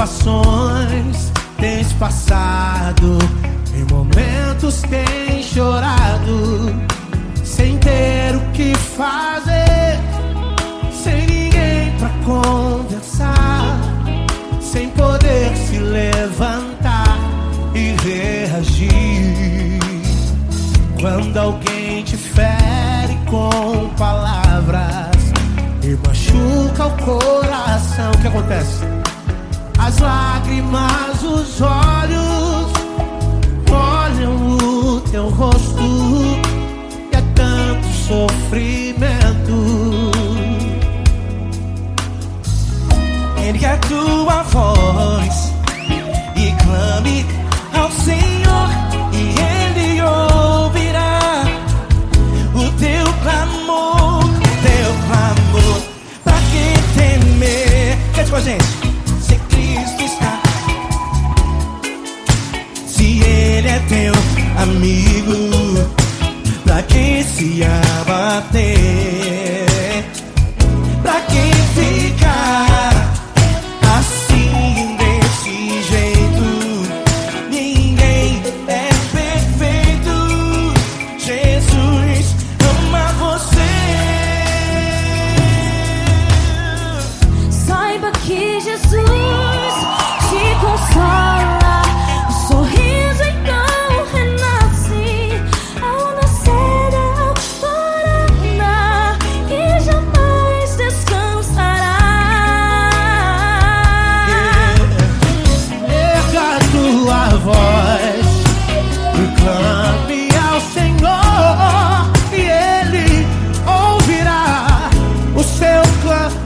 provações tens passado, em momentos tens chorado, sem ter o que fazer, sem ninguém pra conversar, sem poder se levantar e reagir. Quando alguém te fere com palavras e machuca o coração, o que acontece? As lágrimas, os olhos olham o teu rosto e é tanto sofrimento. Ergue a tua voz e clame ao Senhor, e Ele ouvirá o teu clamor, Pra que temer? Cante com a gente. Se Cristo está, se Ele é teu amigo, pra que se abater? Pra que ficar assim desse jeito? Ninguém é perfeito. Jesus ama você. Saiba que Jesus te consola, o sorriso então renasce ao nascer da alvorada e jamais descansará. Erga a tua voz e clame ao Senhor, e Ele ouvirá o seu clamor.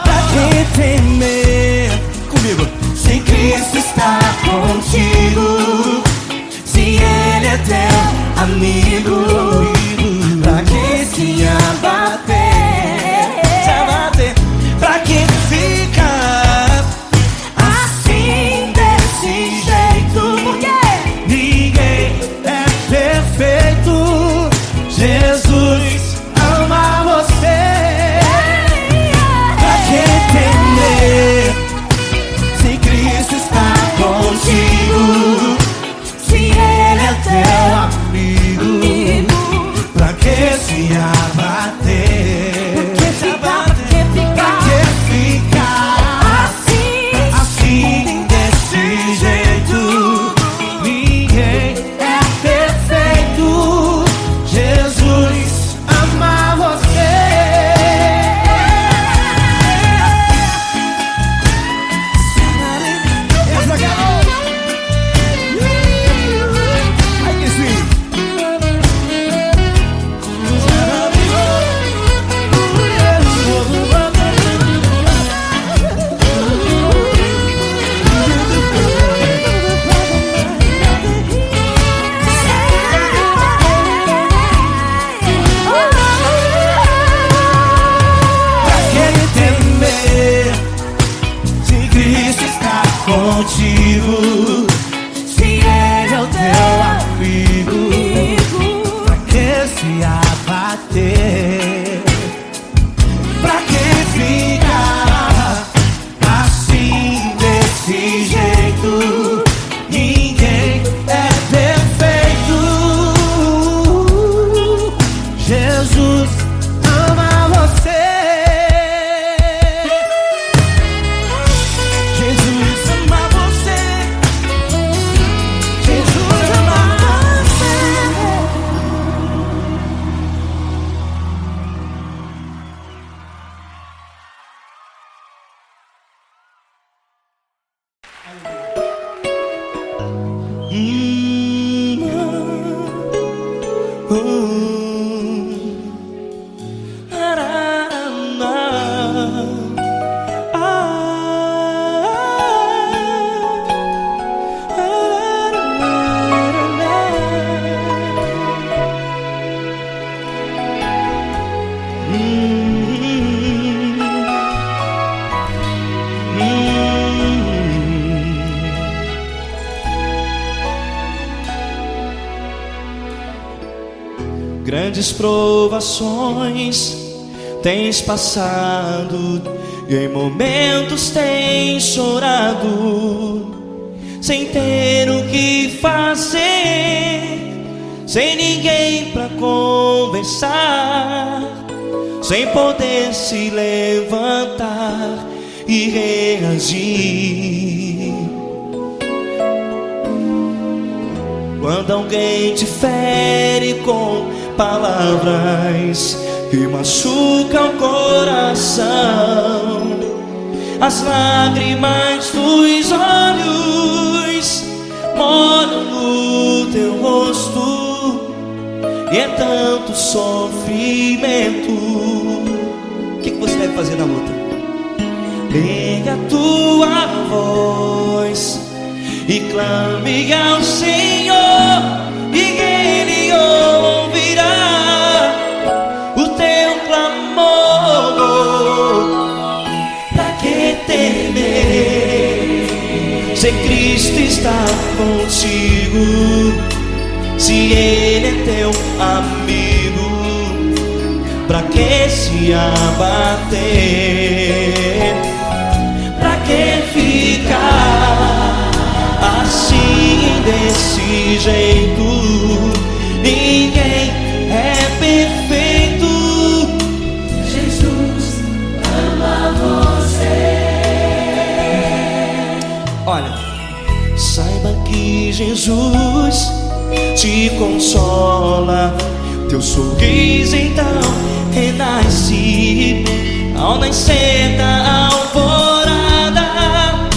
Pra que temer? Comigo. Se Cristo está contigo, se Ele é teu amigo, pra que se abater? Pra que ficar assim desse jeito? Ninguém é perfeito. Jesus ama você. Pra que temer? Se Cristo está contigo, se Ele é teu amigo, pra que se abater? Pra que ficar assim desse jeito? Ninguém é perfeito. Jesus ama você. Ai, que sim. Pra que temer? Se Cristo está contigo, se Ele é o teu amigo, pra que se abater? Pra que ficar assim desse jeito? Ninguém é perfeito. Jesus ama você. Jesus ama você. Jesus ama você. Grandes provações tens passado, e em momentos tem chorado, sem ter o que fazer, sem ninguém pra conversar, sem poder se levantar e reagir. Quando alguém te fere com palavras que machucam o coração, as lágrimas dos olhos moram no teu rosto, e é tanto sofrimento. O que você deve fazer na luta? Erga a tua voz e clame ao Senhor, e Ele ouvirá o teu clamor. Pra que temer, se Cristo está contigo, se Ele é teu amigo? Pra que se abater? Pra que ficar assim, desse jeito? Ninguém é perfeito. Jesus ama você. Olha, saiba que Jesus te consola, teu sorriso então renasce ao nascer da alvorada,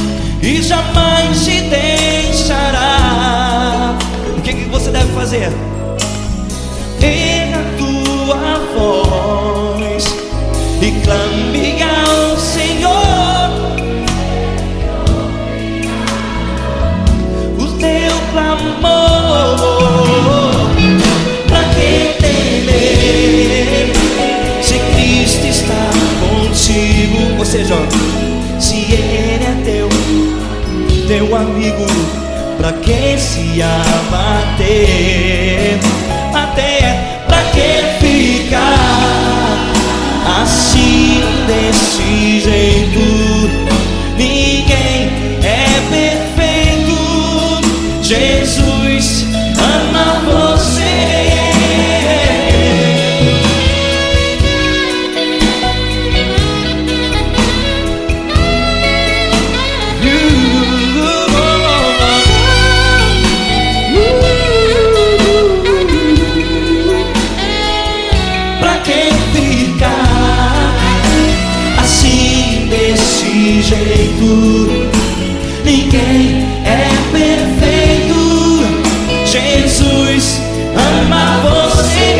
e jamais te deixará. O que você deve fazer? Erga a tua voz e clame ao Senhor, o teu clamor. Pra que temer, se Cristo está contigo? Ou seja, se Ele é teu amigo, pra que se abater? Até pra que ficar assim, desse jeito? Ninguém é perfeito. Jesus ama você. Jeito, ninguém é perfeito. Jesus ama você.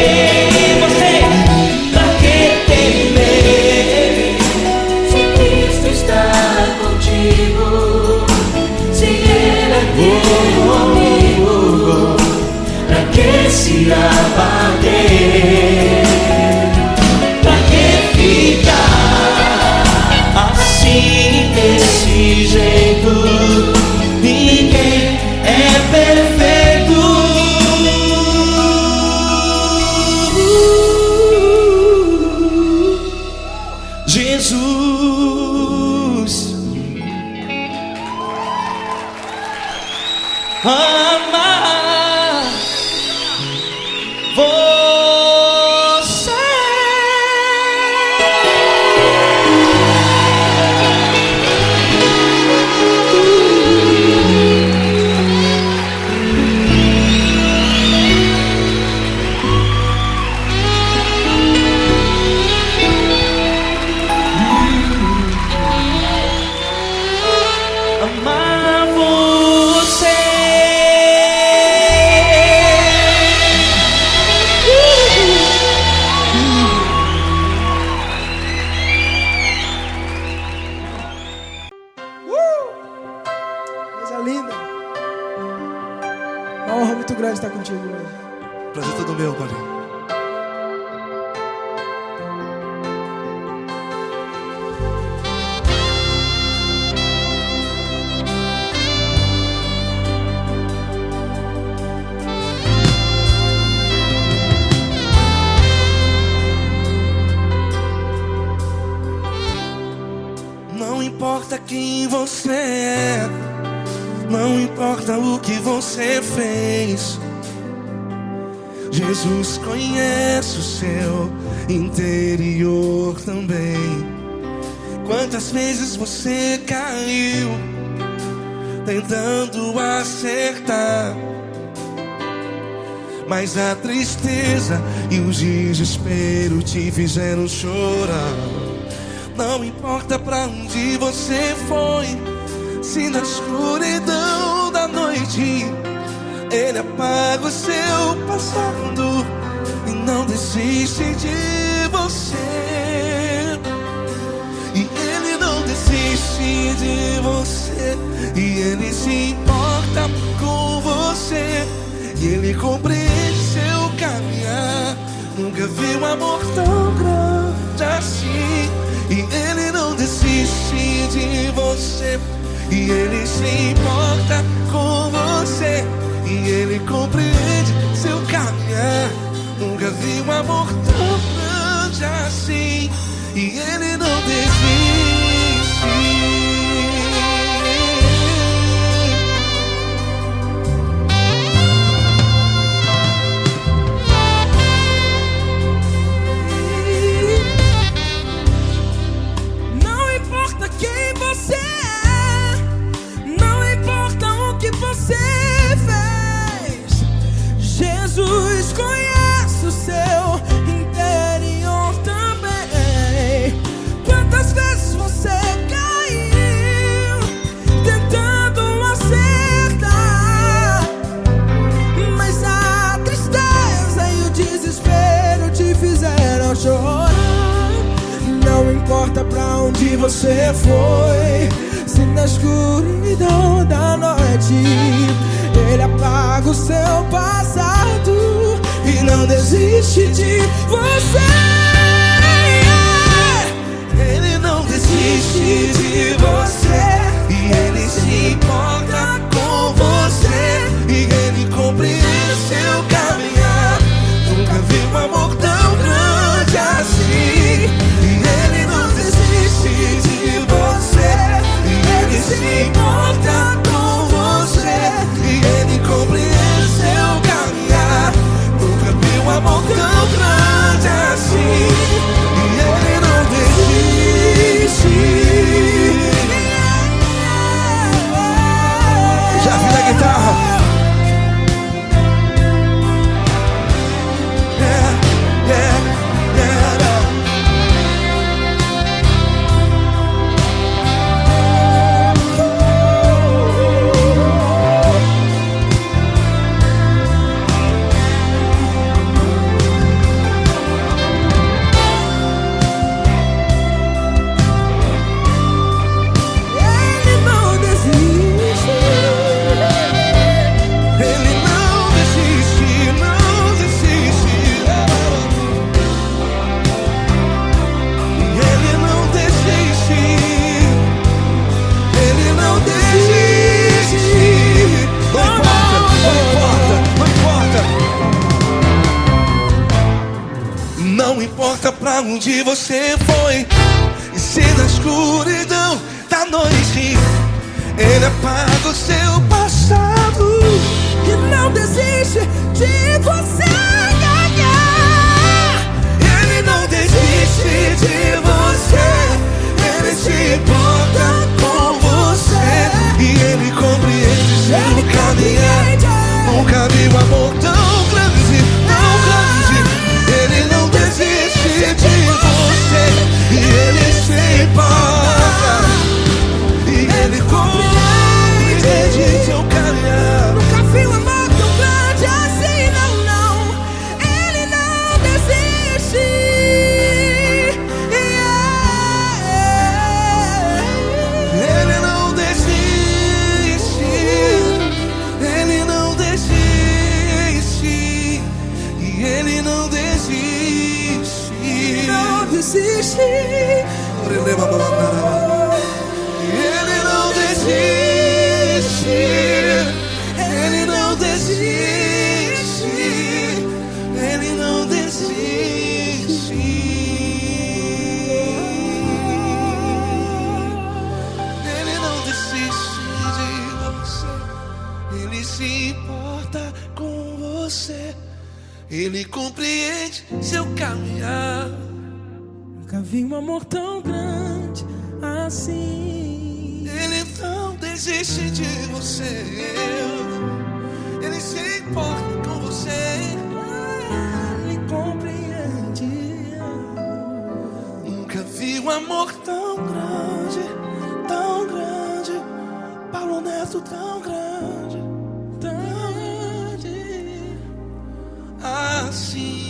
Pra que temer, Se Cristo está contigo, se Ele é teu amigo, pra que se abater? Pra que ficar assim, desse jeito? Ninguém é perfeito. Jesus ama você. Amar você. Coisa linda. Uma honra muito grande estar contigo hoje. Prazer todo meu, Paulinho. importa quem você é, não importa o que você fez, Jesus conhece o seu interior também. Quantas vezes você caiu tentando acertar, mas a tristeza e o desespero te fizeram chorar. Não importa pra onde você foi, se na escuridão da noite Ele apaga o seu passado e não desiste de você. E Ele não desiste de você, e Ele se importa com você, e Ele compreende seu caminhar. Nunca vi um amor tão grande assim. E Ele não desiste de você, e Ele se importa com você, e Ele compreende seu caminhar. Nunca vi um amor tão grande assim. E Ele não desiste. Não importa quem você é, não importa o que você fez, Jesus conhece o seu interior também. Quantas vezes você caiu tentando acertar, mas a tristeza e o desespero te fizeram chorar. Não importa pra onde você foi, se na escuridão da noite Ele apaga o seu passado e não desiste de você. Ele não desiste de você, e Ele se importa com você, e Ele compreende seu caminhar. Nunca vi um amor tão grande assim. E Ele não desiste de você, e Ele se importa com você, e Ele compreende seu caminhar. Nunca vi um amor tão grande assim. E Ele não desiste. Já vi na guitarra. Não importa pra onde você foi, e se na escuridão da noite Ele apaga o seu passado E não desiste de você ganhar. Ele não desiste de você, Ele se importa com você, e Ele compreende seu caminhar. Nunca vi um amor tão grande, tão grande. Ele não desiste de você, e Ele se importa, e Ele compreende seu caminhar. Nunca vi um amor tão grande assim, não, não. Ele não desiste. Ele não desiste, Ele não desiste, e Ele não desiste. Não desiste. Releva, amor tão grande assim. Ele não desiste de você. Ele se importa com você. Ele compreende. Nunca vi um amor tão grande, tão grande. Paulo Neto tão grande, Tão grande. assim.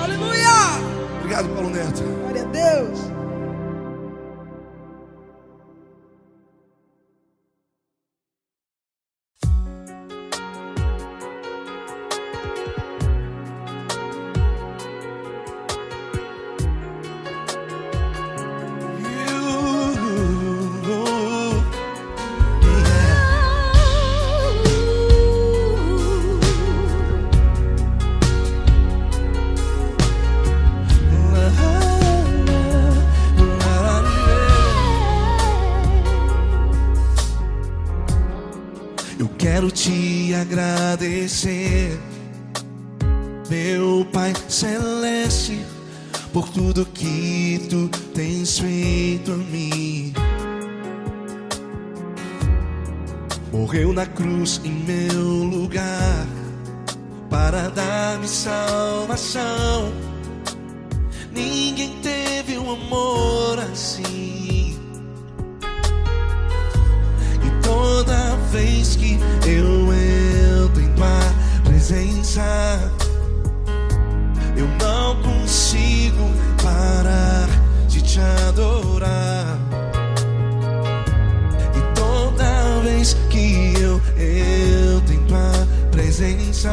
Aleluia! Obrigado, Paulo Neto. Glória a Deus. Eu quero te agradecer, meu Pai Celeste, por tudo que tu tens feito a mim. Morreu na cruz em meu lugar para dar-me salvação. Ninguém teve um amor assim. E toda vez que eu entro em tua presença, eu não consigo parar de te adorar. E toda vez que eu entro em tua presença,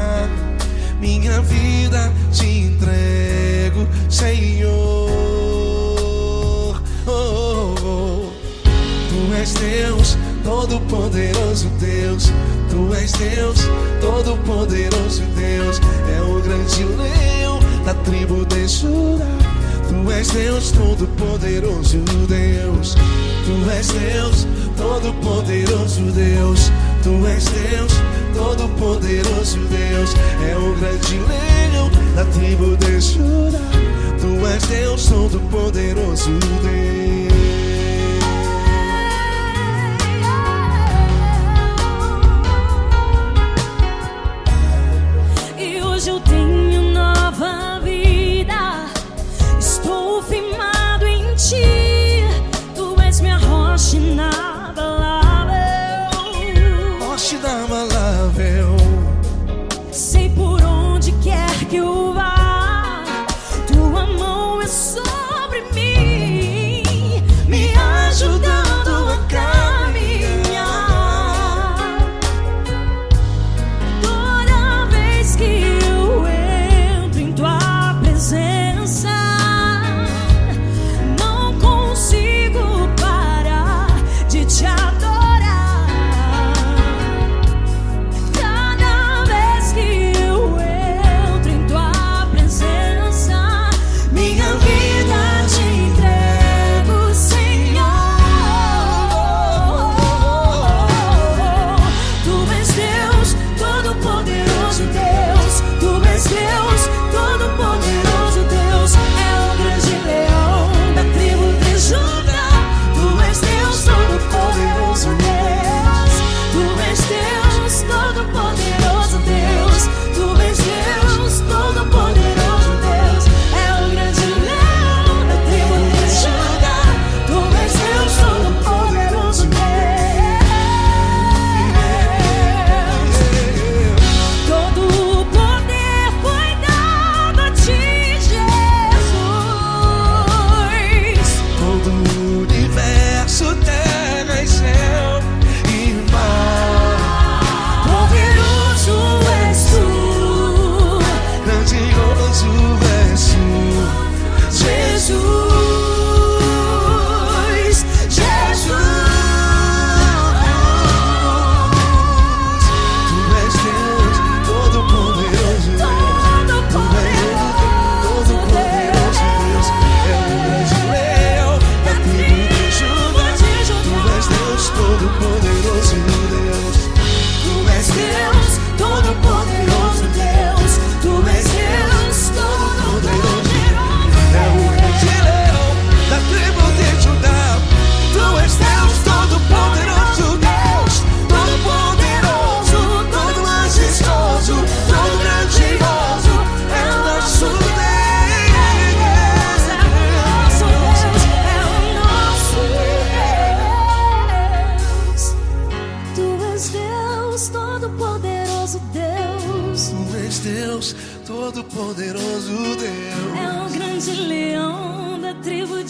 minha vida te entrego, Senhor. Oh, oh, oh. Tu és Deus, Todo-Poderoso Deus. Tu és Deus, Todo-Poderoso Deus. É o grande leão da tribo de Judá. Tu és Deus, Todo-Poderoso Deus. Tu és Deus, Todo-Poderoso Deus. Tu és Deus, Todo-Poderoso Deus. É o grande leão da tribo de Judá. Tu és Deus, Todo-Poderoso Deus. E hoje eu tenho nova vida. Estou firmado em ti. Tu és minha rocha inabalável. Rocha inabalável. Sei por onde quer que eu vá, tua mão é sobre mim.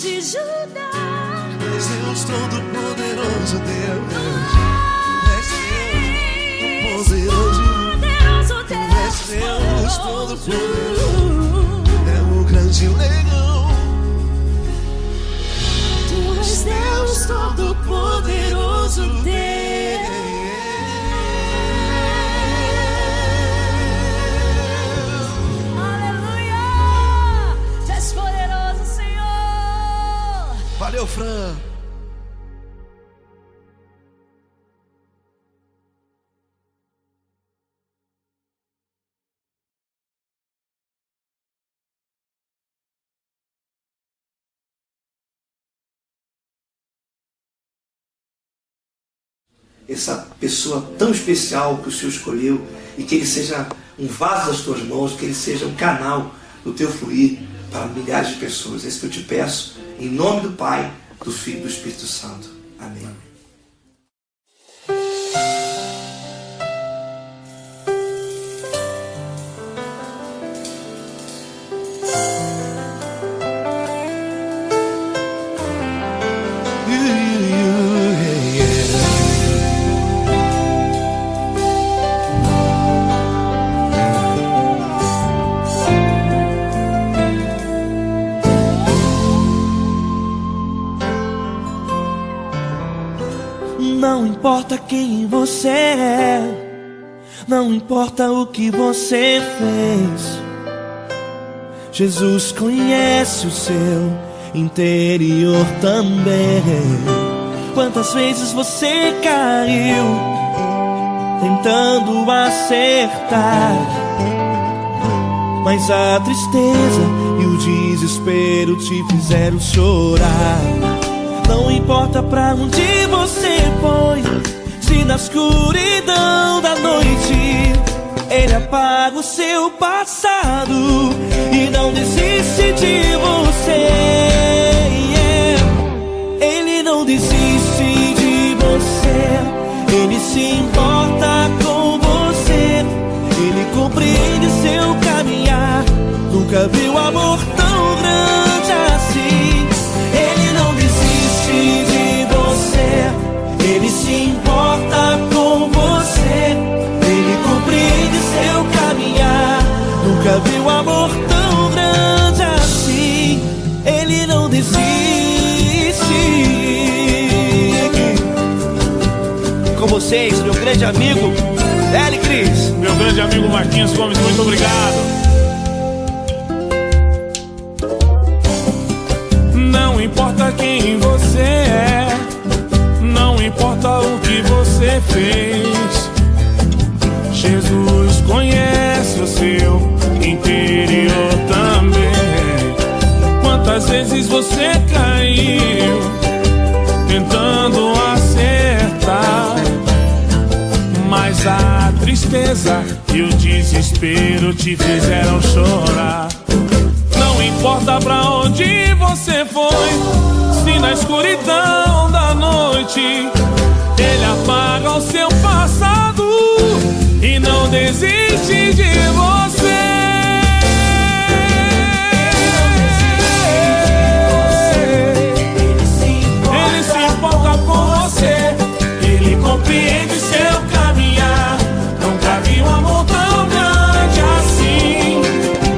de Judá. És Deus Todo-Poderoso, Deus. És Deus poderoso. És Deus Todo-Poderoso. É o grande leão. Tu és Deus Todo-Poderoso, Deus. Aleluia! Tu és poderoso, Senhor. Valeu, Fran. Essa pessoa tão especial que o Senhor escolheu, e que ele seja um vaso das tuas mãos, que ele seja um canal do teu fluir para milhares de pessoas. É isso que eu te peço, em nome do Pai, do Filho e do Espírito Santo. Amém. Não importa quem você é, não importa o que você fez, Jesus conhece o seu interior também. Quantas vezes você caiu tentando acertar, mas a tristeza e o desespero te fizeram chorar. Não importa pra onde você foi, se na escuridão da noite Ele apaga o seu passado e não desiste de você. Ele não desiste de você, Ele se importa com você, Ele compreende seu caminhar. Nunca viu amor tão grande assim. Ele não desiste de você, Ele se importa com você, Ele compreende seu caminhar. Nunca viu amor tão grande assim. Ele não desiste. Com vocês, meu grande amigo L. Cris. Meu grande amigo Marquinhos Gomes, muito obrigado. Não importa quem você é, não importa o que você fez, Jesus conhece o seu interior também. Quantas vezes você caiu tentando acertar, mas a tristeza e o desespero te fizeram chorar. Não importa pra onde você foi, se na escuridão da noite Ele apaga o seu passado e não desiste de você. Ele se importa com você, Ele compreende seu caminhar. Nunca vi um amor tão grande assim.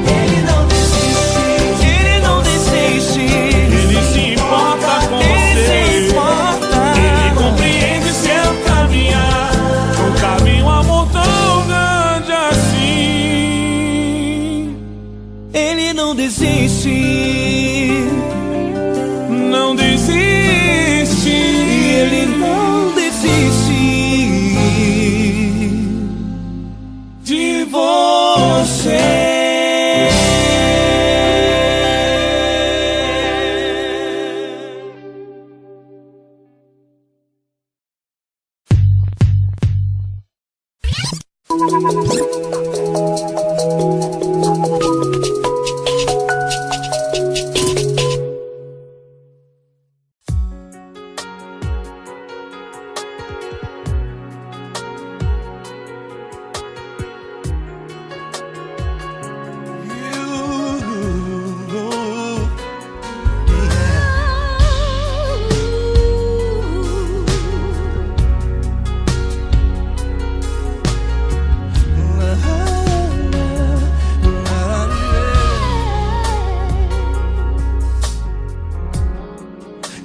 Ele não desiste. Ele se importa com você, Ele compreende seu caminhar. Nunca vi um amor tão grande assim. Ele não desiste. Não desiste. Ele não desiste De você.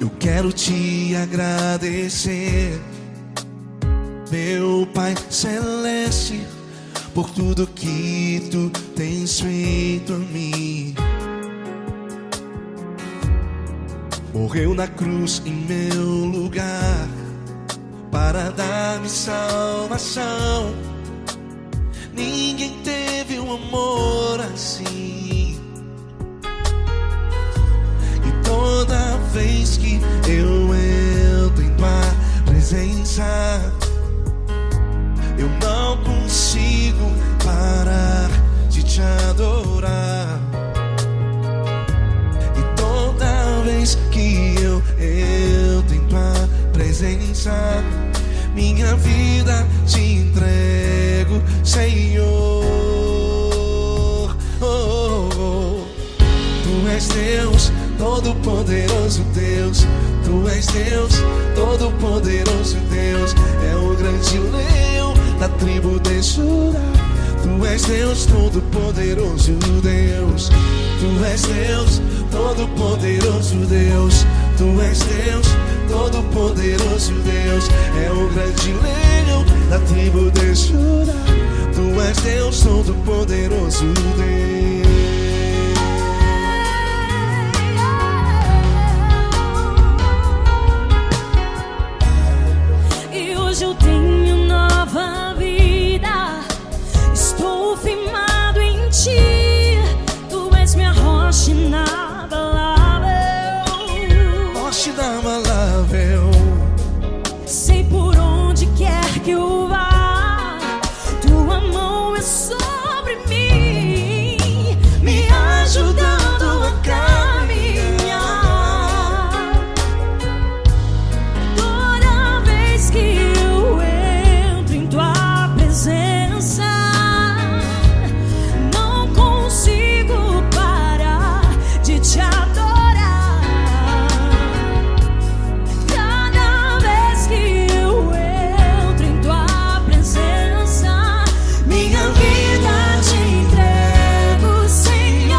Eu quero te agradecer, meu Pai Celeste, por tudo que tu tens feito a mim. Morreu na cruz em meu lugar para dar-me salvação. Ninguém teve um amor assim. E toda vez que eu entro em tua presença, eu não consigo parar de te adorar. E toda vez que eu entro em tua presença, minha vida te entrego, Senhor. Oh, oh, oh. Tu és Deus, Todo-Poderoso Deus. Tu és Deus, Todo-Poderoso Deus. É o grande leão da tribo de Judá. Tu és Deus, Todo-Poderoso Deus. Tu és Deus, Todo-Poderoso Deus. Tu és Deus, Todo-Poderoso Deus. É o grande leão da tribo de Judá. Tu és Deus, Todo-Poderoso Deus. E hoje eu tenho nova vida. Estou firmado em ti. Tu és minha rocha inabalável. Rocha inabalável. Sei por onde quer que eu vá, tua mão é sobre mim, me ajudando a caminhar. Toda vez que eu entro em tua presença, não consigo parar de te adorar. Cada vez que eu entro em tua presença, minha vida te entrego, Senhor.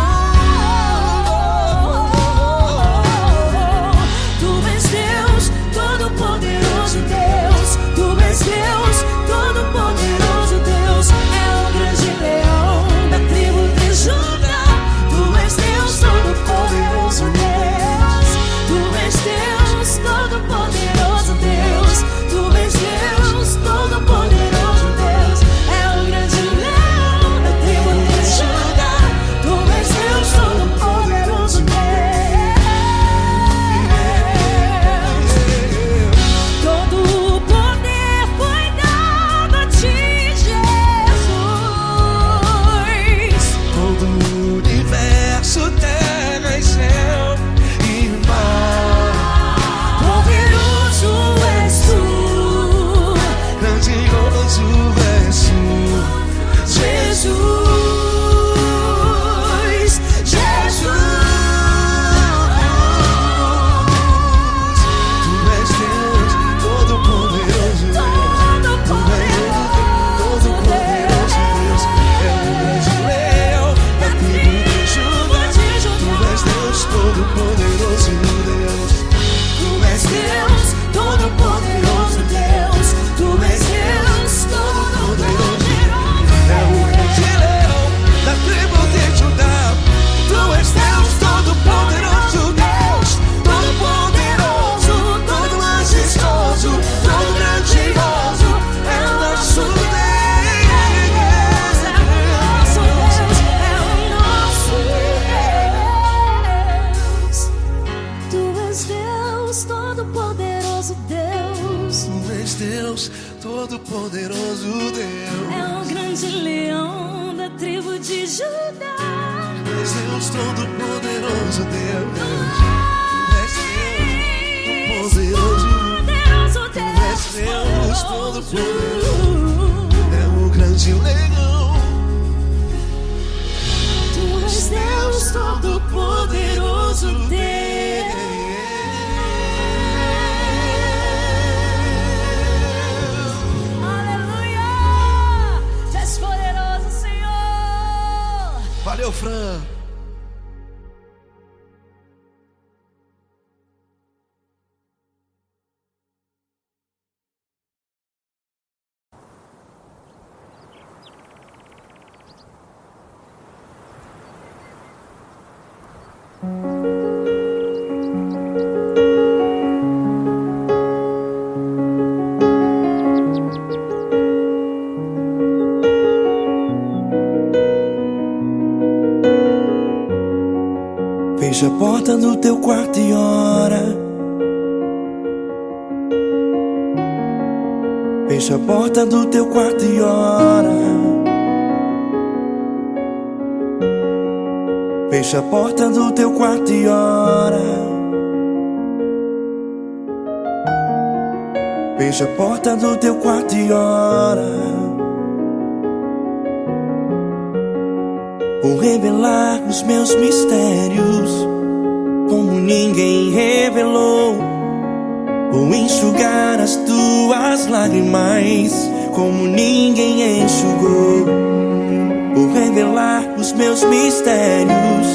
Tu és Deus, Todo-Poderoso Deus. Tu és Deus, Todo-Poderoso Deus. É o grande leão da tribo de Judá. Tu és Deus, Todo-Poderoso Deus. Tu és Deus, Todo-Poderoso Deus. Tu és Deus, Todo-Poderoso Deus. É o grande leão da tribo de Judá. Tu és Deus, Todo-Poderoso Deus. Todo o poder foi dado a ti, Jesus. Todo o universo, terra e céu e mar. Poderoso és tu, Grandioso és tu, Jesus. Jesus. Tu és Deus, Todo-Poderoso Deus. Tu és Deus, Todo-Poderoso Deus. É o grande leão da tribo de Judá. Tu és Deus, Todo-Poderoso Deus. Tu és Deus, Todo-Poderoso Deus. Tu és Deus, Todo-Poderoso Deus. É o grande leão da tribo de Judá. Tu és Deus, Todo-Poderoso Deus. Todo-Poderoso, todo majestoso, todo grandioso. É o nosso Deus, é o nosso Deus. Tu és Deus, Todo-Poderoso Deus. Tu és Deus, Todo-Poderoso Deus. É o grande leão da tribo de Judá. Tu és Deus, Todo-Poderoso Deus. Tu és Deus, Todo-Poderoso. Tu és Deus, Todo-Poderoso. É o grande leão. Tu és Deus, Todo-Poderoso Deus. Aleluia! Tu és poderoso, Senhor. Valeu, Fran. Fecha a porta do teu quarto e ora. Fecha a porta do teu quarto e ora. Fecha a porta do teu quarto e ora. Fecha a porta do teu quarto e ora. Vou revelar os meus mistérios como ninguém revelou. Vou enxugar as tuas lágrimas como ninguém enxugou. Vou revelar os meus mistérios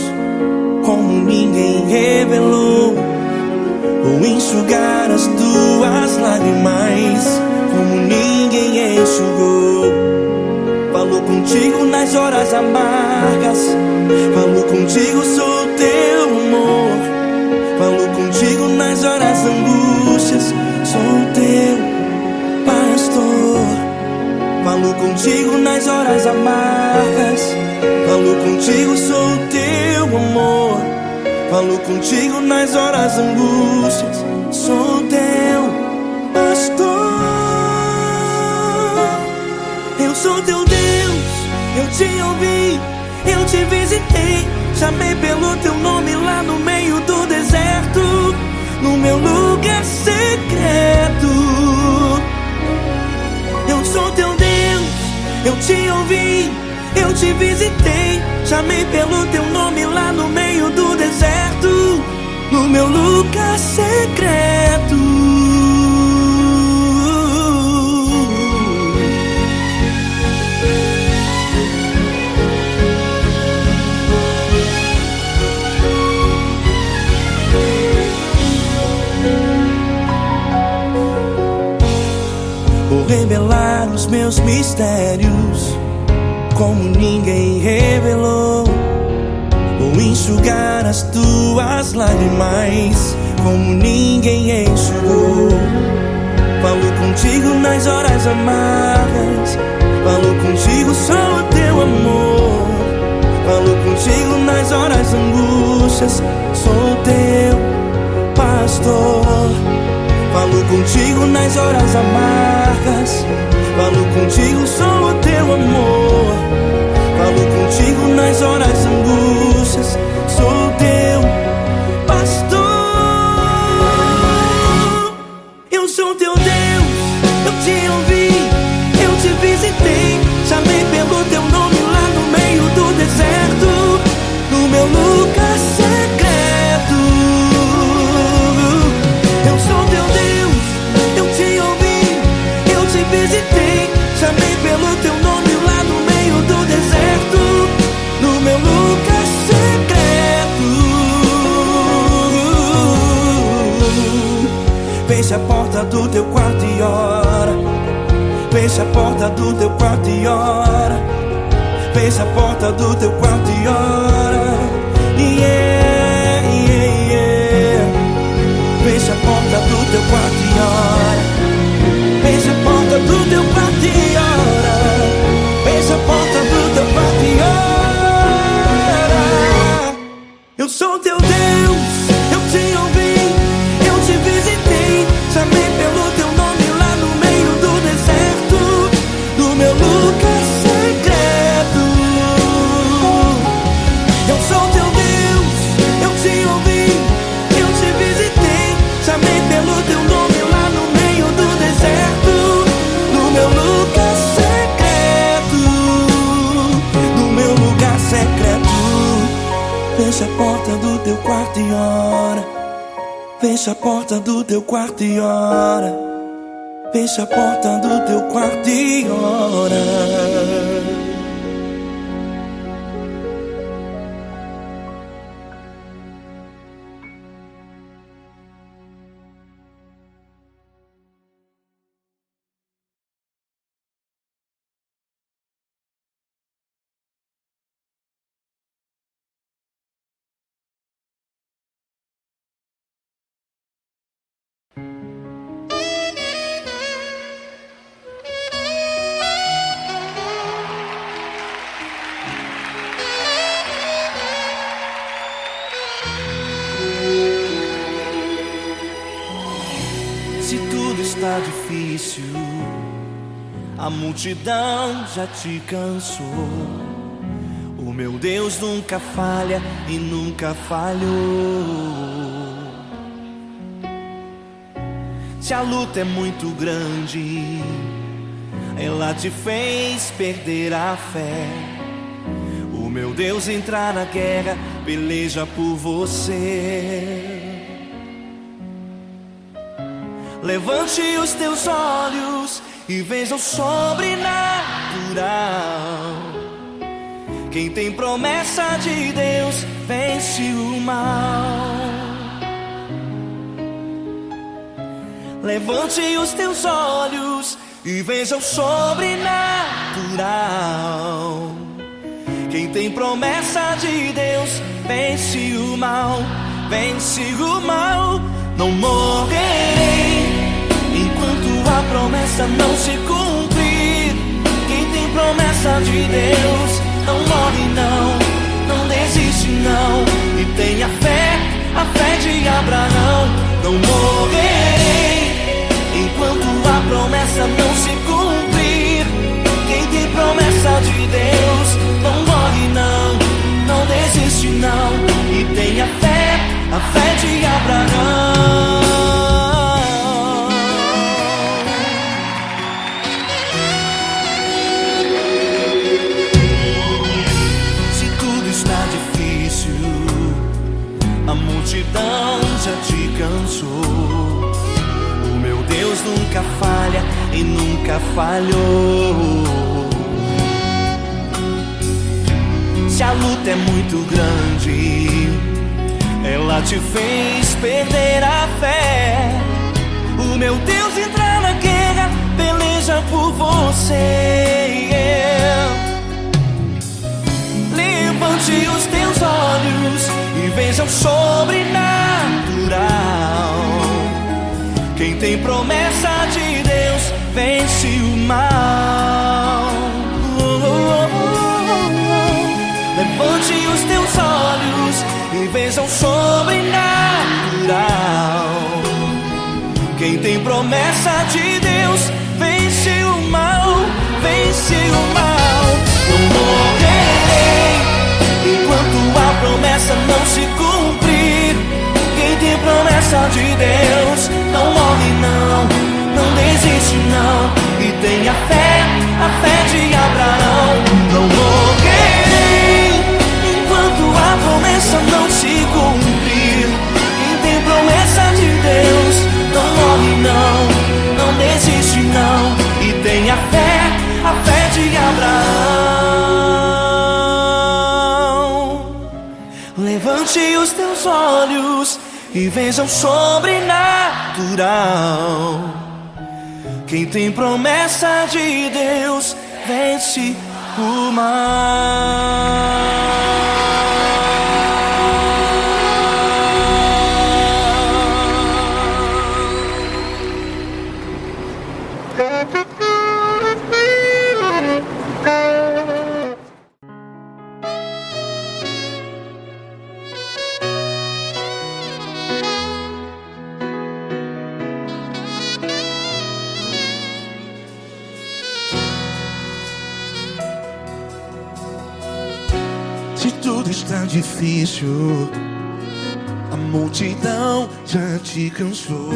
como ninguém revelou. Vou enxugar as tuas lágrimas como ninguém enxugou. Falo contigo nas horas amargas, falo contigo, sou teu amor. Falo contigo nas horas angústias, sou teu pastor. Falo contigo nas horas amargas, falo contigo, sou teu amor. Falo contigo nas horas angústias, sou teu pastor. Eu sou teu Deus, eu te ouvi, eu te visitei. Chamei pelo teu nome lá no meio do deserto, no meu lugar secreto. Eu sou teu Deus, eu te ouvi, eu te visitei. Chamei pelo teu nome lá no meio do deserto, no meu lugar secreto. Vou revelar os meus mistérios como ninguém revelou. Vou enxugar as tuas lágrimas como ninguém enxugou. Falo contigo nas horas amargas, falo contigo, sou teu amor. Falo contigo nas horas angústias, sou teu pastor. Falo contigo nas horas amargas, falo contigo, sou o teu amor. Falo contigo nas horas angústias, sou teu pastor. Eu sou teu Deus, eu te ouvi, eu te visitei. Chamei pelo teu nome lá no meio do deserto, no meu lugar secreto. Eu sou teu Deus, eu te ouvi, eu te visitei. Chamei pelo teu nome lá no meio do deserto, no meu lugar secreto. Fecha a porta do teu quarto e ora. Fecha a porta do teu quarto e ora. Fecha a porta do teu quarto e ora. Yeah, yeah, yeah. Fecha a porta do teu quarto e ora. Fecha a porta do teu quarto e ora. Fecha a porta do teu quarto e ora. Eu sou teu Deus, eu te ouvi, eu te visitei. Chamei pelo teu nome lá no meio do deserto, no meu lugar secreto. Eu sou teu Deus, eu te ouvi, eu te visitei. Chamei pelo teu nome lá no meio do deserto, no meu lugar secreto, no meu lugar secreto. Fecha a porta do teu quarto e ora. Fecha a porta do teu quarto e ora. Fecha a porta do teu quarto e ora. Se tudo está difícil, a multidão já te cansou. O meu Deus nunca falha e nunca falhou. Se a luta é muito grande, ela te fez perder a fé. O meu Deus entrar na guerra, peleja por você. Levante os teus olhos e veja o sobrenatural. Quem tem promessa de Deus vence o mal. Levante os teus olhos e veja o sobrenatural. Quem tem promessa de Deus vence o mal, vence o mal. Não morrerei enquanto a promessa não se cumprir. Quem tem promessa de Deus não morre não, não desiste não. E tenha fé, a fé de Abraão. Não morrerei enquanto a promessa não se cumprir. Quem tem promessa de Deus não morre não, não desiste não. E tenha fé, a fé de Abraão. Se tudo está difícil, a multidão já te cansou. O meu Deus nunca falha e nunca falhou. Se a luta é muito grande, ela te fez perder a fé. O meu Deus entra na guerra, peleja por você. Levante os teus olhos e veja o sobrenatural. Quem tem promessa de Deus vence o mal. Levante os teus olhos e veja o sobrenatural. Quem tem promessa de Deus vence o mal, vence o mal. Não morrerei enquanto a promessa não se cumprir. Quem tem promessa de Deus não morre não, não desiste não. E tenha fé, a fé de Abraão. Não morrerei enquanto a promessa não se cumprir. Quem tem promessa de Deus não morre não, não desiste não. E tenha fé, a fé de Abraão. Levante os teus olhos e veja o sobrenatural. Quem tem promessa de Deus vence o mal. Se tudo está difícil, a multidão já te cansou.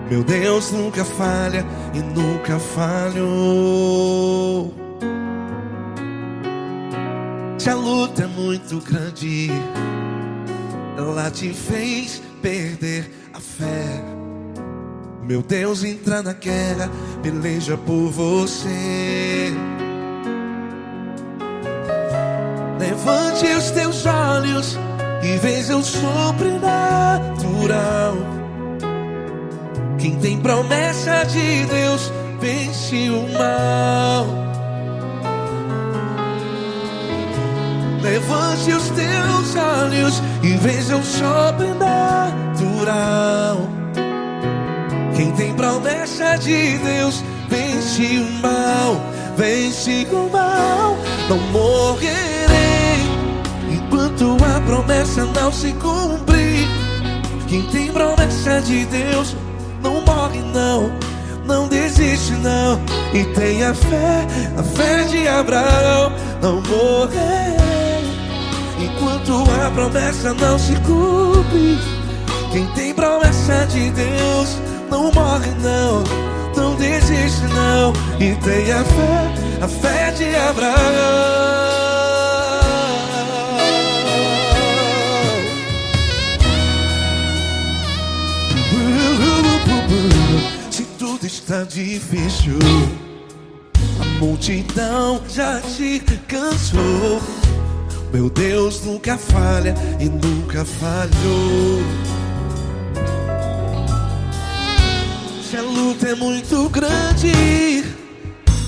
Meu Deus nunca falha e nunca falhou. Se a luta é muito grande, ela te fez perder a fé. Meu Deus entra na guerra, peleja por você. Levante os teus olhos e veja o sobrenatural. Quem tem promessa de Deus vence o mal. Levante os teus olhos e veja o sobrenatural. Quem tem promessa de Deus vence o mal, vence o mal. Não morrerei enquanto a promessa não se cumprir. Quem tem promessa de Deus não morre não, não desiste não. E tenha fé, a fé de Abraão. Não morrerei enquanto a promessa não se cumpre. Quem tem promessa de Deus não morre não, não desiste não. E tenha fé, a fé de Abraão. Se tudo está difícil, a multidão já te cansou. Meu Deus nunca falha e nunca falhou. Se a luta é muito grande,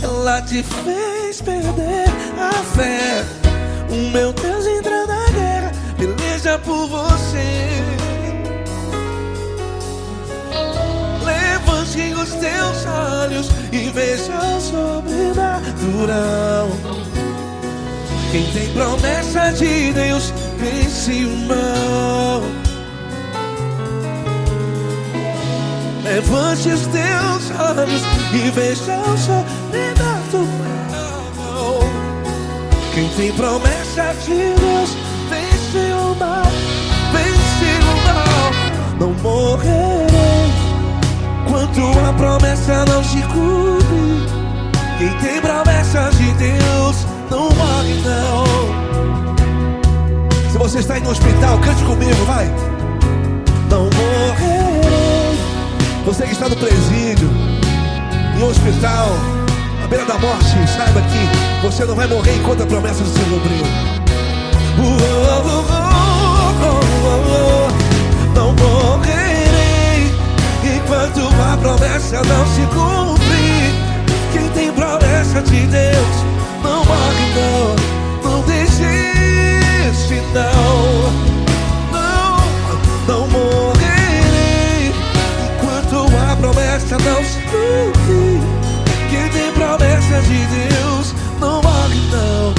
ela te fez perder a fé. O meu Deus entra na guerra, peleja por você. Levante os teus olhos e veja o sobrenatural. Quem tem promessa de Deus vence o mal. Levante os teus olhos e veja o sobrenatural. Quem tem promessa de Deus vence o mal, vence o mal. Não morrerei enquanto a promessa não se cumpre. Quem tem promessa de Deus não morre não. Se você está aí no hospital, cante comigo, vai. Não morrerei. Você que está no presídio, em um hospital, à beira da morte, saiba que você não vai morrer enquanto a promessa não se cumpriu. Não morrerei enquanto a promessa não se cumprir. Quem tem promessa de Deus não morre não, não desiste não. Não morrerei enquanto a promessa não se cumprir. Quem tem promessa de Deus não morre não,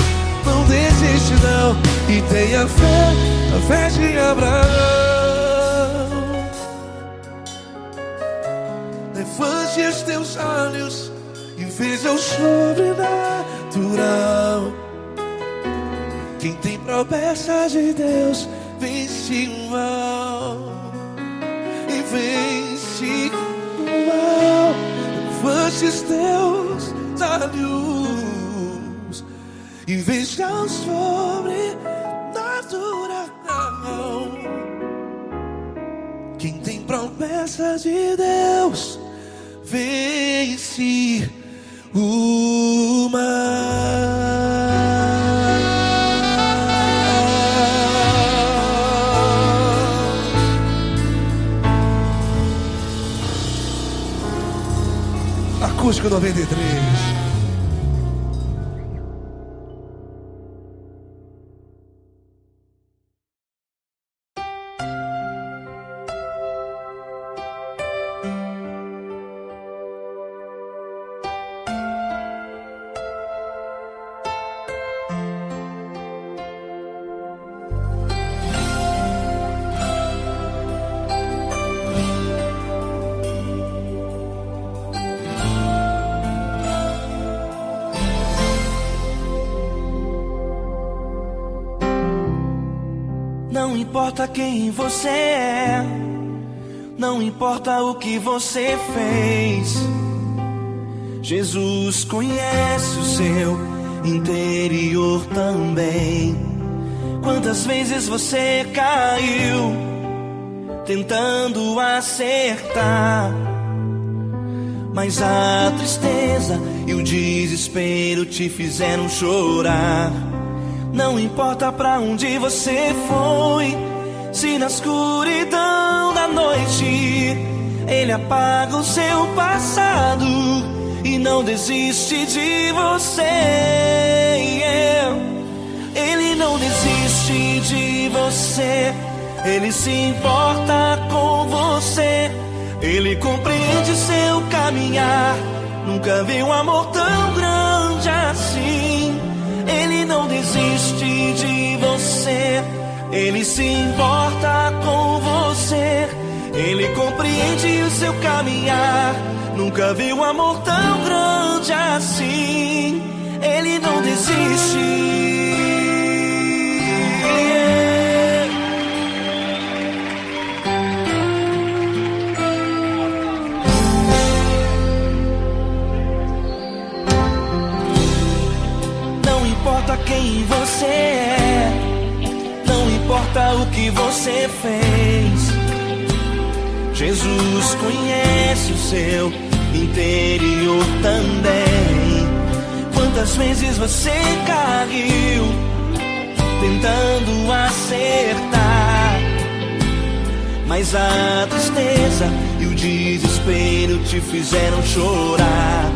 não desiste não. E tenha fé, a fé de Abraão. Levante os teus olhos e veja o sobrenatural. Quem tem promessa de Deus vence o mal, e vence o mal. Levante os teus olhos e veja o sobrenatural. Quem tem promessa de Deus vence o mal. Acústico 93. Não importa quem você é, não importa o que você fez, Jesus conhece o seu interior também. Quantas vezes você caiu tentando acertar, mas a tristeza e o desespero te fizeram chorar. Não importa pra onde você foi, se na escuridão da noite Ele apaga o seu passado e não desiste de você. Ele não desiste de você, Ele se importa com você. Ele compreende seu caminhar, nunca vi um amor tão grande assim. Ele não desiste de você, Ele se importa com você. Ele compreende o seu caminhar. Nunca vi um amor tão grande assim. Ele não desiste. Não importa quem você é, não importa o que você fez, Jesus conhece o seu interior também. Quantas vezes você caiu tentando acertar, mas a tristeza e o desespero te fizeram chorar.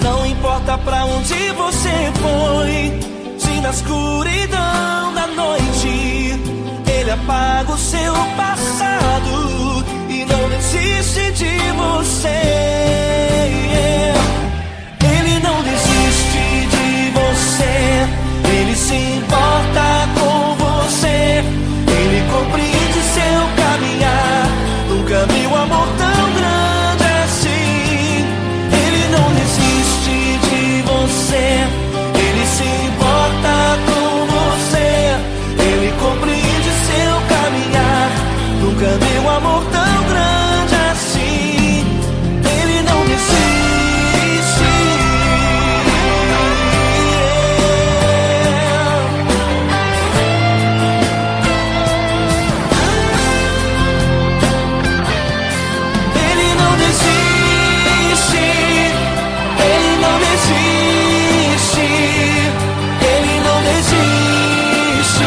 Não importa pra onde você foi, se na escuridão da noite Ele apaga o seu passado e não desiste de você. Ele não desiste de você, Ele se importa com você, Ele compreende seu caminhar. Nunca vi um amor tão grande assim. Ele não desiste de você, Ele se importa com você, Ele compreende seu caminhar. Nunca vi um amor tão grande assim. Ele não desiste. Ele não desiste. Ele não desiste. Ele não desiste.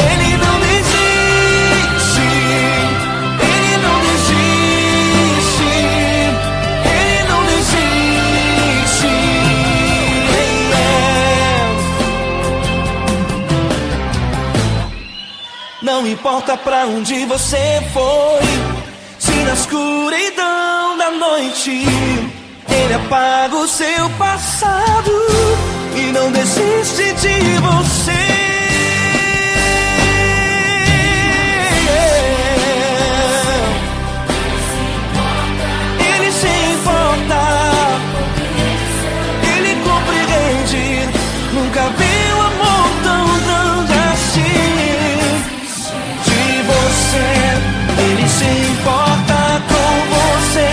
Ele não desiste. Ele não desiste. Ele não desiste. Não importa pra onde você foi, se na escuridão da noite Ele apaga o seu passado e não desiste de você. Ele se importa, Ele compreende. Nunca vi um amor tão grande assim. De você, Ele se importa com você,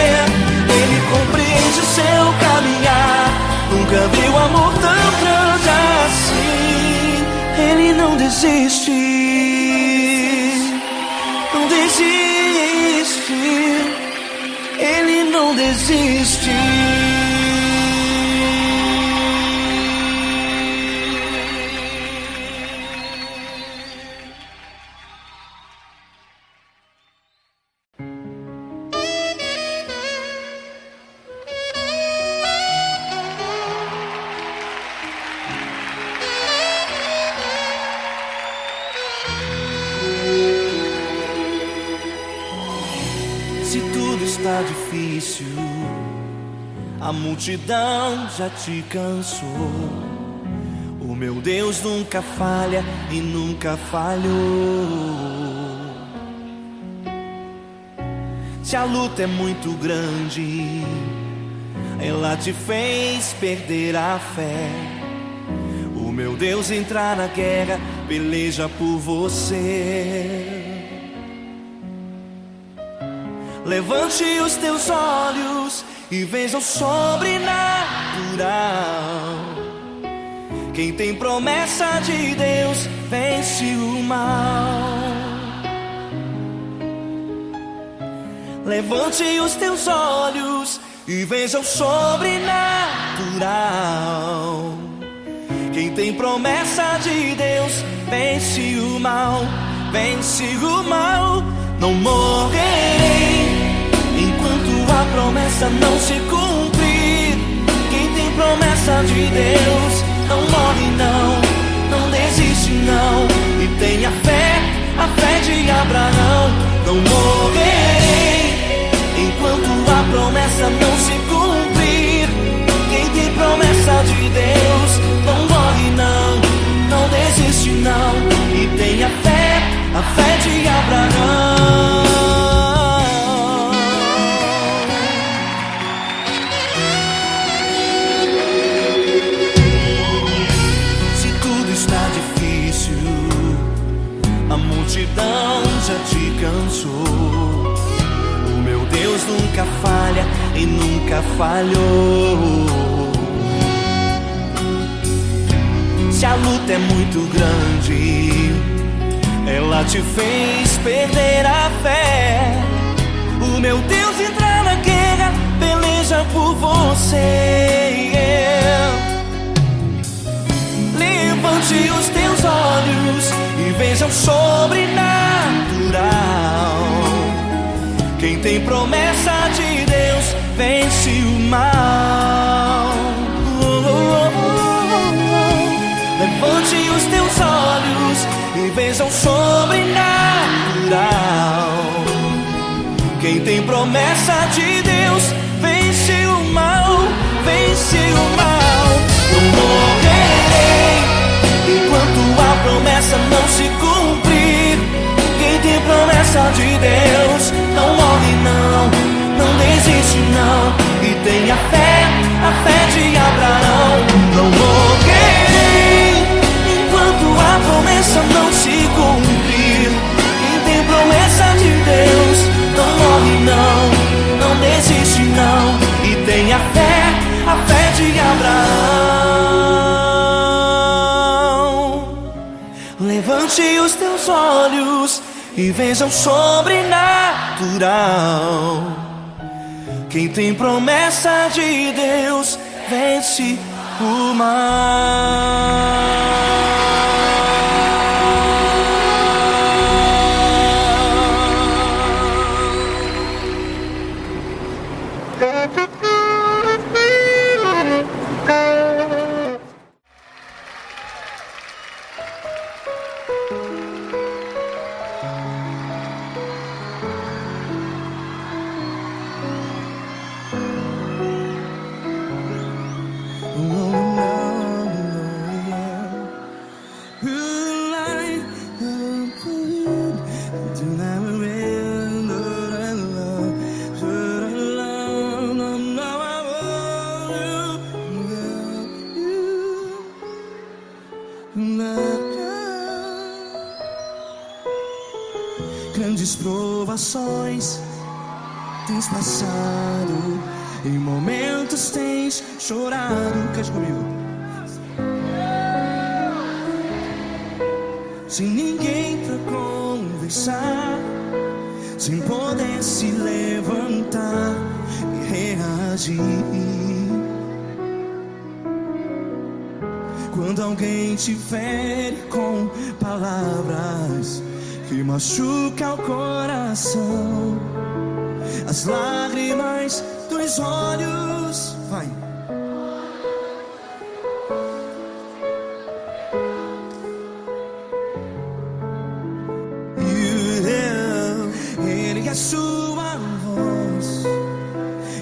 Ele compreende seu caminhar. Nunca vi um amor tão grande assim. Ele não desiste, não desiste. Ele não desiste. Se tudo está difícil, a multidão já te cansou. O meu Deus nunca falha e nunca falhou. Se a luta é muito grande, ela te fez perder a fé. O meu Deus entra na guerra, peleja por você. Levante os teus olhos e veja o sobrenatural. Quem tem promessa de Deus vence o mal. Levante os teus olhos e veja o sobrenatural. Quem tem promessa de Deus vence o mal, vence o mal. Não morrerei enquanto a promessa não se cumprir. Quem tem promessa de Deus não morre não, não desiste não. E tenha fé, a fé de Abraão. Não morrerei enquanto a promessa não se cumprir. Quem tem promessa de Deus não morre não, não desiste não. E tenha fé, a fé de Abraão. multidão já te cansou. O meu Deus nunca falha e nunca falhou. Se a luta é muito grande, ela te fez perder a fé. O meu Deus entra na guerra, peleja por você. Levante os teus olhos e veja o sobrenatural. Quem tem promessa de Deus vence o mal. Levante os teus olhos e veja o sobrenatural. Quem tem promessa de Deus vence o mal, vence o mal. Não morrerei enquanto a promessa não se cumprir. Quem tem promessa de Deus não morre não, não desiste não. E tenha fé, a fé de Abraão. Não morrerei enquanto a promessa não se cumprir. Quem tem promessa de Deus não morre não, não desiste não. E tenha fé, a fé de Abraão. Levante os teus olhos e veja o sobrenatural. Quem tem promessa de Deus vence o mal. Grandes provações tens passado, em momentos tens chorado. Cante comigo. Sem ninguém pra conversar, sem poder se levantar e reagir. Quando alguém te fere com palavras que machuca o coração, as lágrimas dos olhos, vai. Ergue a sua voz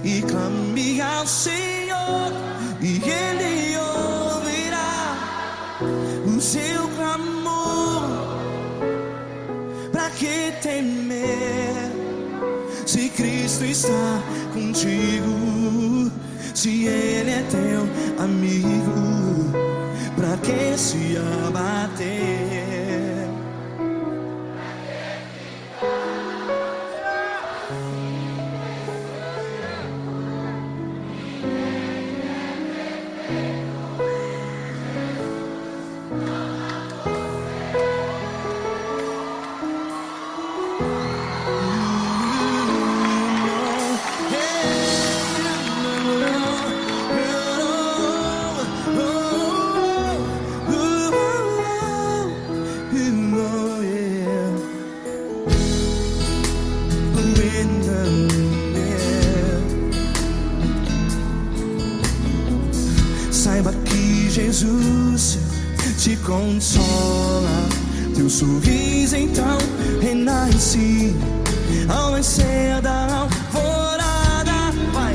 e clame ao Senhor, e Ele ouvirá o seu clamor. Pra que temer, se Cristo está contigo? Se Ele é teu amigo, pra que se abater? Saiba que Jesus te consola, teu sorriso então renasce ao nascer da alvorada. Vai.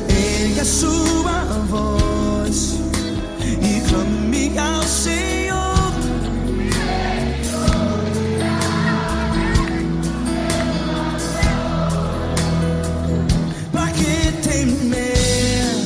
Ergue a sua voz e clame ao Senhor. Pra que temer,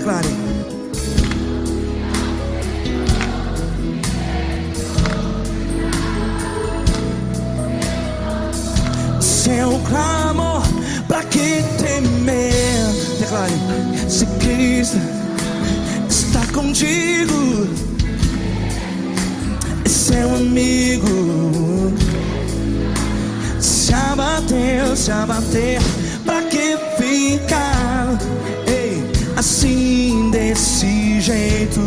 Declare. Seu clamor, pra que temer? Declare. Se Cristo está contigo, é seu amigo. Se abater, pra que ficar? Ei, assim desse jeito,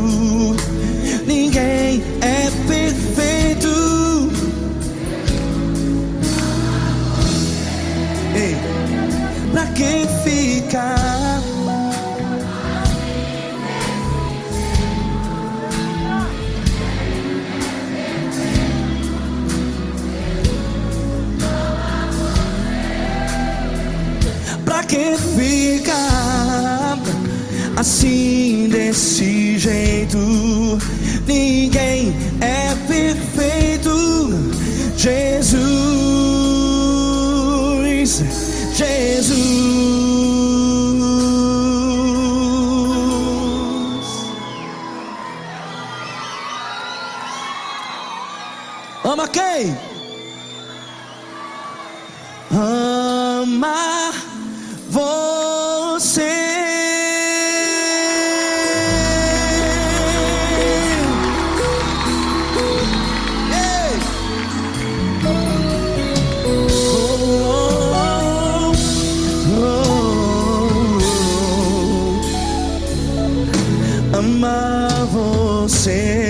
ninguém é perfeito. Ei, pra que ficar? Pra que ficar assim desse jeito? Ninguém é perfeito. Jesus, ama quem? Ama você. Ei. Amar você.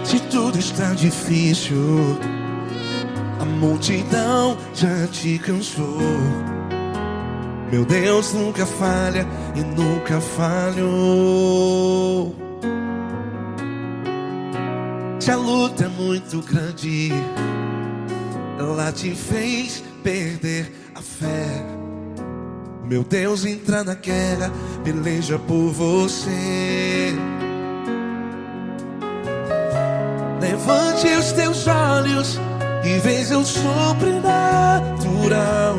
Se tudo está difícil, a multidão já te cansou. Meu Deus nunca falha e nunca falhou. Se a luta é muito grande, ela te fez perder a fé. Meu Deus entra na guerra, peleja por você. Levante os teus olhos e veja o sobrenatural.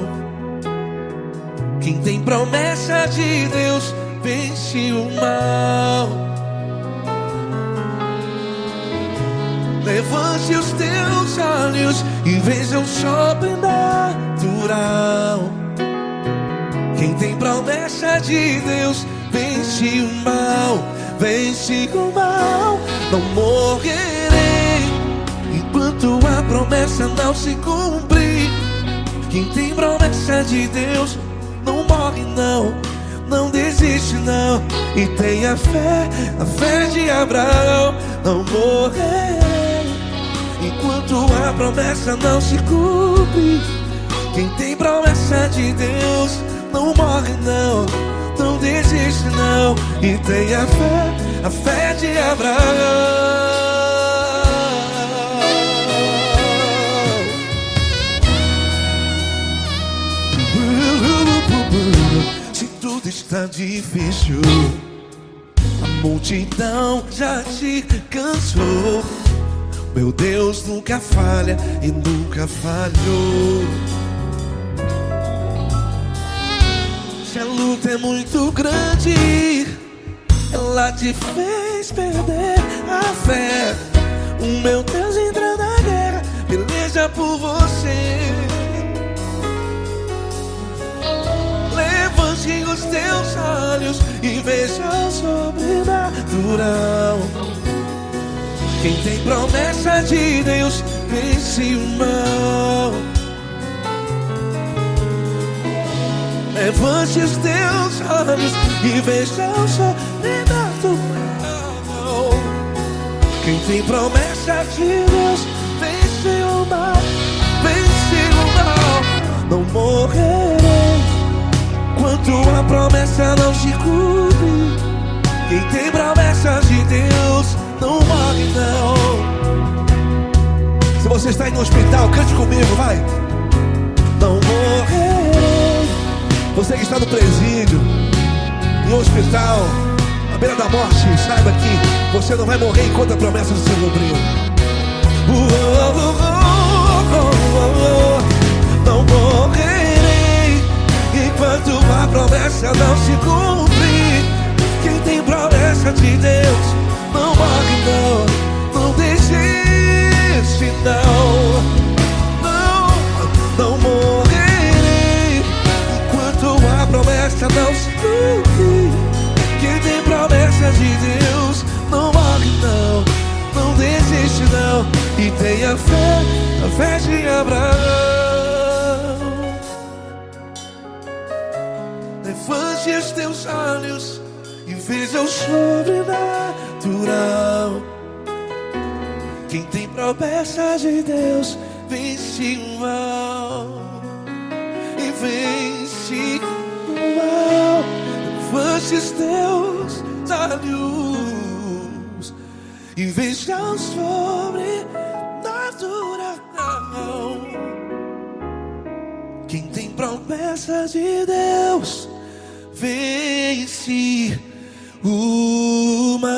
Quem tem promessa de Deus vence o mal. Levante os teus olhos e veja o sobrenatural. Quem tem promessa de Deus vence o mal. Vence o mal. Não morrerei enquanto a promessa não se cumprir. Quem tem promessa de Deus não morre não, não desiste não. E tenha fé, a fé de Abraão. Não morrerei enquanto a promessa não se cumpre. Quem tem promessa de Deus não morre não, não desiste não. E tenha fé, a fé de Abraão. Se tudo está difícil, a multidão já te cansou. Meu Deus nunca falha e nunca falhou. Se a luta é muito grande, ela te fez perder a fé. O meu Deus entra na guerra, peleja por você. Levante os teus olhos e veja o sobrenatural. Quem tem promessa de Deus vence o mal. Levante os teus olhos e veja o sobrenatural. Quem tem promessa de Deus vence o mal. Vence o mal. Não morrerei enquanto a promessa não se cumpre. Quem tem promessas de Deus não morre não. Você está aí no hospital, cante comigo, vai. Não morrerei. Você que está no presídio, no hospital, à beira da morte, saiba que você não vai morrer enquanto a promessa se cumpriu. Não morrerei enquanto a promessa não se cumprir. Quem tem promessa de Deus não morre não, não desiste não morrerei enquanto a promessa não se cumprir. Quem tem promessa de Deus não morre não desiste não. E tenha fé, a fé de Abraão. Levante os teus olhos e veja o sobrenatural. Quem tem promessa de Deus vence o mal e vence o mal. Levante os teus olhos e veja o sobrenatural. Quem tem promessa de Deus vence o mal.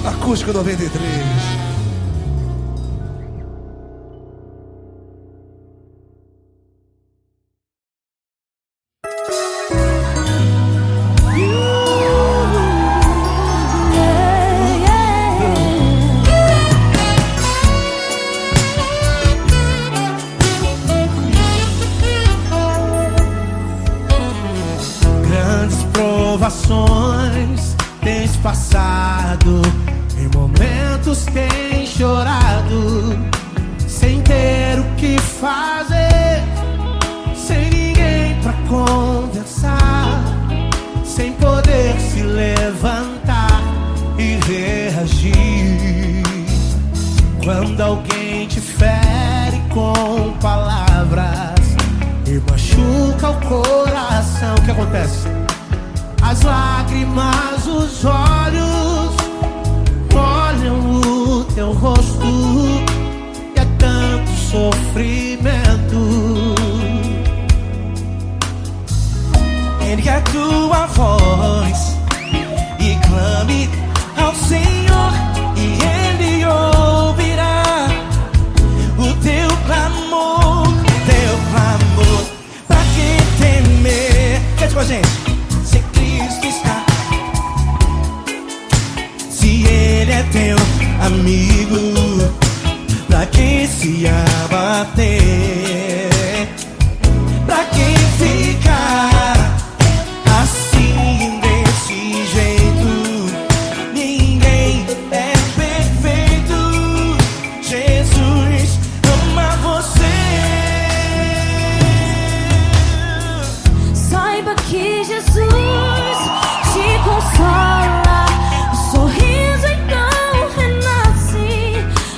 Acústico 93. Grandes provações tens passado, em momentos tens chorado, sem ter o que fazer, sem ninguém pra conversar, sem poder se levantar e reagir. Quando alguém te fere com palavras e machuca o coração, o que acontece? As lágrimas, os olhos olham o teu rosto e é tanto sofrimento. Ergue a tua voz e clame ao Senhor e Ele ouvirá o teu clamor, pra que temer? Cante com a gente. Se Cristo está, se Ele é teu amigo, pra que se abater? Pra que ficar assim desse jeito? Ninguém é perfeito. Jesus ama você. Saiba que Jesus te consola. O sorriso então renasce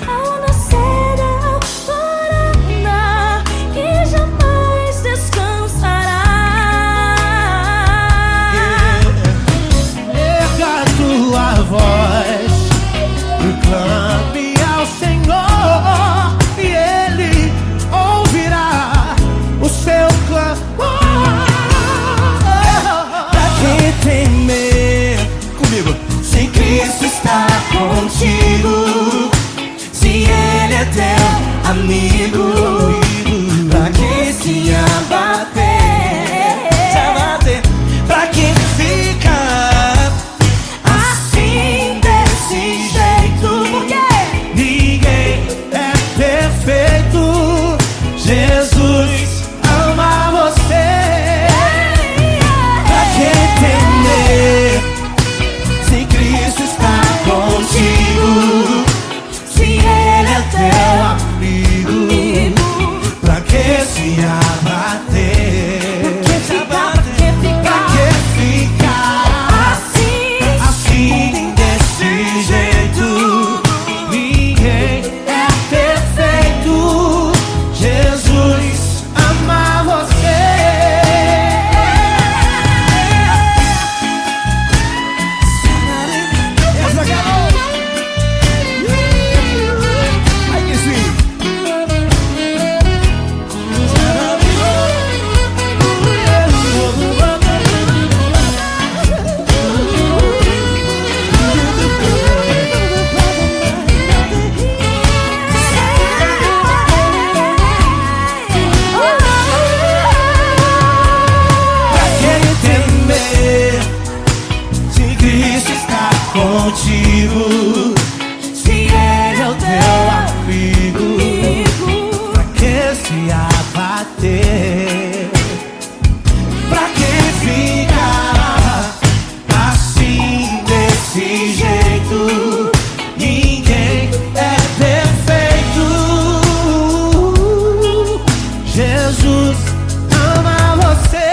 ao nascer da alvorada e jamais descansará. Erga a tua voz e clame ao Senhor e Ele ouvirá o seu clamor. Pra que temer? Comigo. Se Cristo está contigo, se Ele é teu amigo, pra que se abater? Pra que ficar assim desse jeito? Ninguém é perfeito. Jesus ama você. Pra que temer? Se Cristo está contigo, se Ele é teu amigo, pra que se abater? Pra que ficar assim desse jeito? Ninguém é perfeito. Jesus ama você. ter. Pra que ficar assim desse jeito? Ninguém é perfeito. Jesus ama você.